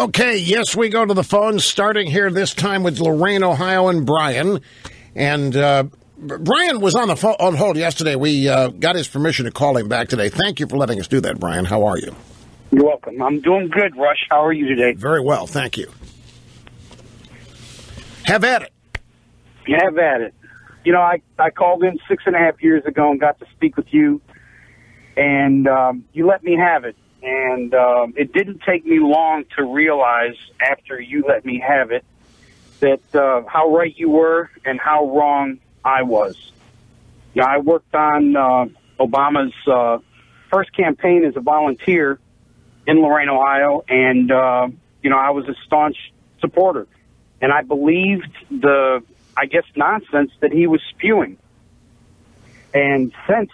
Okay, yes, we go to the phones, starting here this time with Lorain, Ohio, and Brian. And Brian was on the phone on hold yesterday. We got his permission to call him back today. Thank you for letting us do that, Brian. How are you? You're welcome. I'm doing good, Rush. How are you today? Very well, thank you. Have at it. Have at it. You know, I called in 6.5 years ago and got to speak with you, and you let me have it. And it didn't take me long to realize after you let me have it that how right you were and how wrong I was. You know, I worked on Obama's first campaign as a volunteer in Lorain, Ohio, and, you know, I was a staunch supporter. And I believed the, I guess, nonsense that he was spewing. And since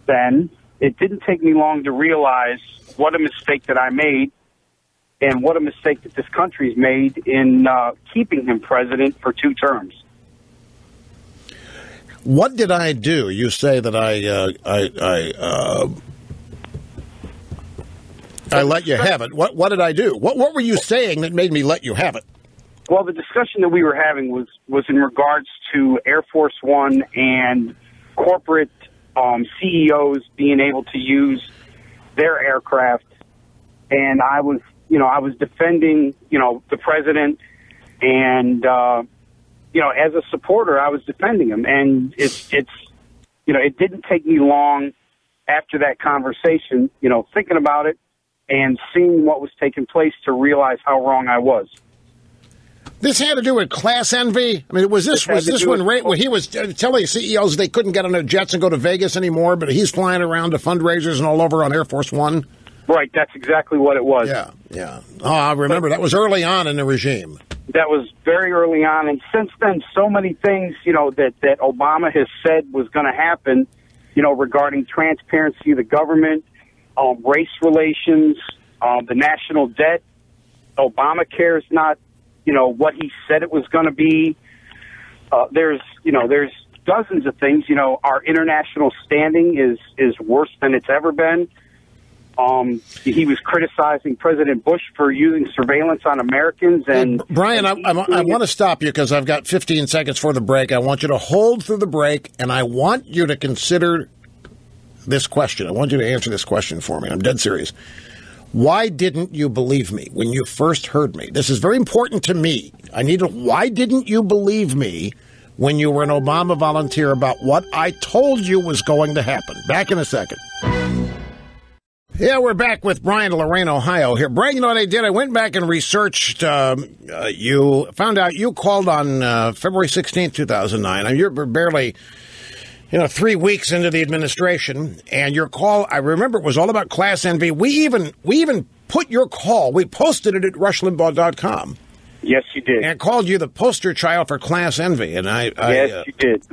then, it didn't take me long to realize what a mistake that I made and what a mistake that this country's made in keeping him president for 2 terms. What did I do? You say that I let you have it. What did I do? What were you saying that made me let you have it? Well, the discussion that we were having was in regards to Air Force One and corporate CEOs being able to use their aircraft, and I was defending, the president, and as a supporter, I was defending him, and it didn't take me long after that conversation, thinking about it and seeing what was taking place to realize how wrong I was. This had to do with class envy? I mean, was this when he was telling CEOs they couldn't get on their jets and go to Vegas anymore, but he's flying around to fundraisers and all over on Air Force One? Right, that's exactly what it was. Yeah. Oh, I remember. That was early on in the regime. That was very early on, and since then, so many things, that Obama has said was going to happen, regarding transparency of the government, race relations, the national debt. Obamacare is not what he said it was going to be. There's dozens of things. Our international standing is worse than it's ever been. He was criticizing President Bush for using surveillance on Americans. And Brian, I want to stop you because I've got 15 seconds for the break. I want you to hold through the break, and I want you to consider this question. I want you to answer this question for me. I'm dead serious. Why didn't you believe me when you first heard me? This is very important to me. Why didn't you believe me when you were an Obama volunteer about what I told you was going to happen? Back in a second. Yeah, we're back with Brian, Lorain, Ohio here. Brian, you know what I did? I went back and researched. You found out you called on February 16th, 2009. You're barely 3 weeks into the administration, and your call, I remember, it was all about class envy. We even put your call, we posted it at rushlimbaugh.com. Yes, you did. And called you the poster child for class envy. And yes, you did.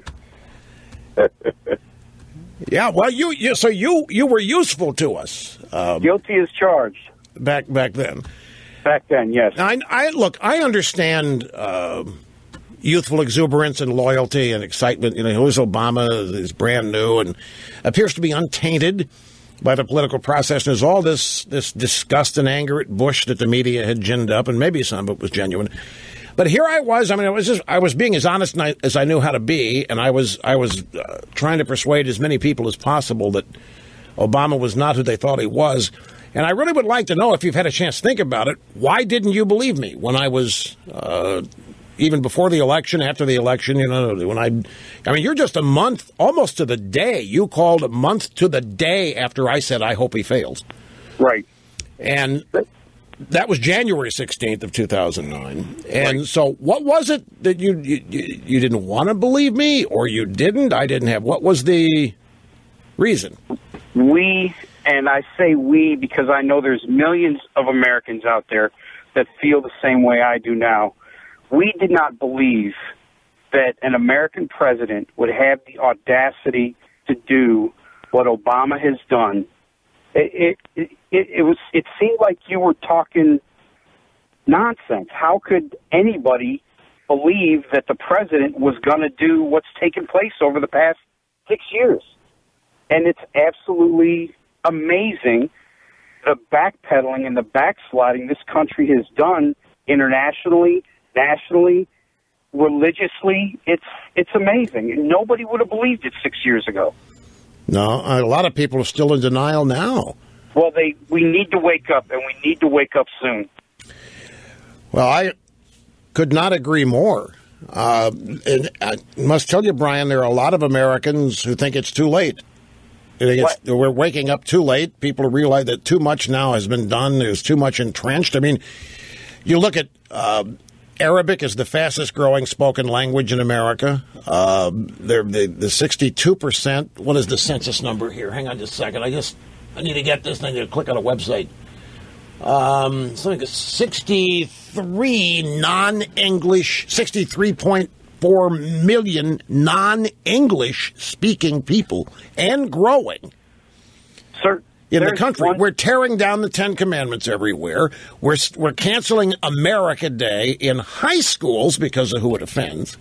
Yeah, well, you were useful to us. Guilty as charged. Back then. Back then, yes. I understand youthful exuberance and loyalty and excitement. Who's Obama is brand new and appears to be untainted by the political process. And there's all this disgust and anger at Bush that the media had ginned up, and maybe some of it was genuine. But here I was. I was being as honest as I knew how to be, and I was trying to persuade as many people as possible that Obama was not who they thought he was. And I really would like to know, if you've had a chance to think about it, why didn't you believe me when I was even before the election, after the election? You're just a month, almost to the day. You called a month to the day after I said I hope he fails. Right. And that was January 16th of 2009. And right. So what was it that you didn't want to believe me, or you didn't? I didn't have. What was the reason? And I say we because I know there's millions of Americans out there that feel the same way I do now. We did not believe that an American president would have the audacity to do what Obama has done. It seemed like you were talking nonsense. How could anybody believe that the president was going to do what's taken place over the past 6 years? And it's absolutely amazing the backpedaling and the backsliding this country has done internationally, nationally, religiously, it's amazing. And nobody would have believed it 6 years ago. No, a lot of people are still in denial now. Well, we need to wake up, and we need to wake up soon. Well, I could not agree more. And I must tell you, Brian, there are a lot of Americans who think it's too late. We're waking up too late. People realize that too much now has been done. There's too much entrenched. I mean, you look at Arabic is the fastest growing spoken language in America. The 62%. What is the census number here? Hang on just a second. I need to get this thing to click on a website. Something like 63.4 million non-English speaking people and growing. Sir, in the country. We're tearing down the Ten Commandments everywhere. We're canceling America Day in high schools because of who it offends.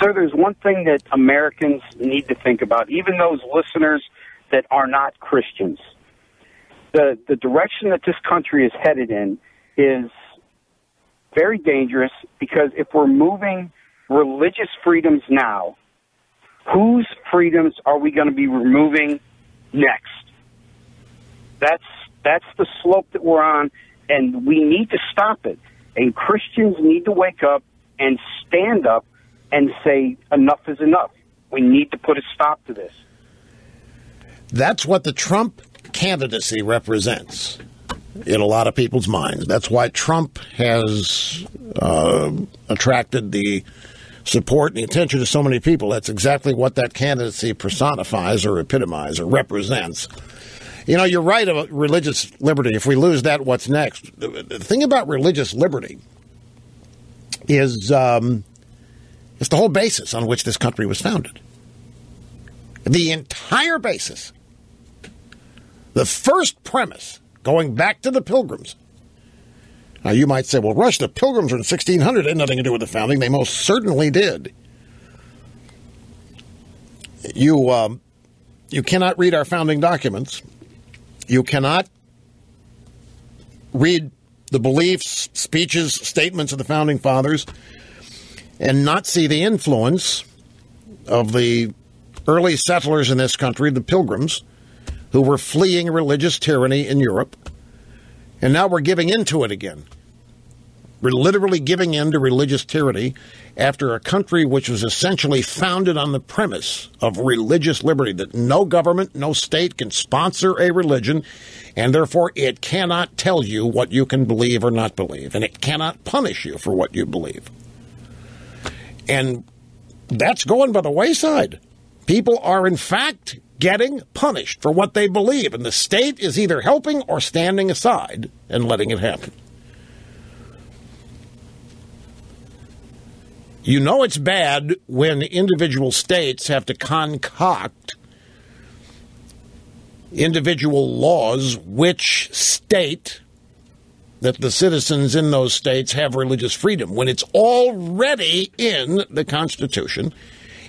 Sir, there's one thing that Americans need to think about, even those listeners that are not Christians. The direction that this country is headed in is very dangerous, because if we're moving religious freedoms now, whose freedoms are we going to be removing next? That's the slope that we're on, and we need to stop it. And Christians need to wake up and stand up and say enough is enough. We need to put a stop to this. That's what the Trump candidacy represents in a lot of people's minds. That's why Trump has attracted the support and the attention of so many people. That's exactly what that candidacy personifies or epitomizes or represents. You know, you're right about religious liberty. If we lose that, what's next? The thing about religious liberty is it's the whole basis on which this country was founded. The entire basis. The first premise, going back to the Pilgrims. Now, you might say, well, Rush, the Pilgrims were in 1600. It had nothing to do with the founding. They most certainly did. You cannot read our founding documents. You cannot read the beliefs, speeches, statements of the Founding Fathers and not see the influence of the early settlers in this country, the Pilgrims, who were fleeing religious tyranny in Europe. And now we're giving into it again. We're literally giving in to religious tyranny after a country which was essentially founded on the premise of religious liberty, that no government, no state can sponsor a religion, and therefore it cannot tell you what you can believe or not believe, and it cannot punish you for what you believe. And that's going by the wayside. People are, in fact, getting punished for what they believe, and the state is either helping or standing aside and letting it happen. You know it's bad when individual states have to concoct individual laws which state that the citizens in those states have religious freedom, when it's already in the Constitution.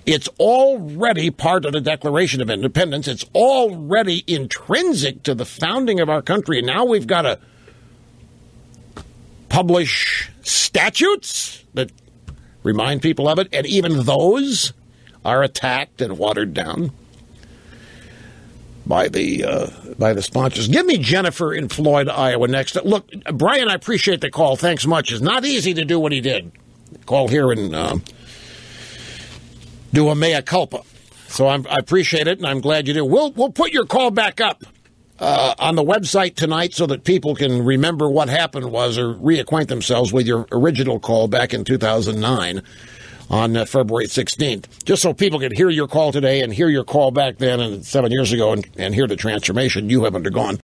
It's already part of the Declaration of Independence. It's already intrinsic to the founding of our country. And now we've got to publish statutes that remind people of it, and even those are attacked and watered down by the sponsors. Give me Jennifer in Floyd, Iowa next. Look, Brian, I appreciate the call. Thanks much. It's not easy to do what he did. Call here and do a mea culpa. So I appreciate it, and I'm glad you do. We'll put your call back up on the website tonight so that people can remember what happened was, or reacquaint themselves with your original call back in 2009 on February 16th, just so people can hear your call today and hear your call back then and 7 years ago and hear the transformation you have undergone.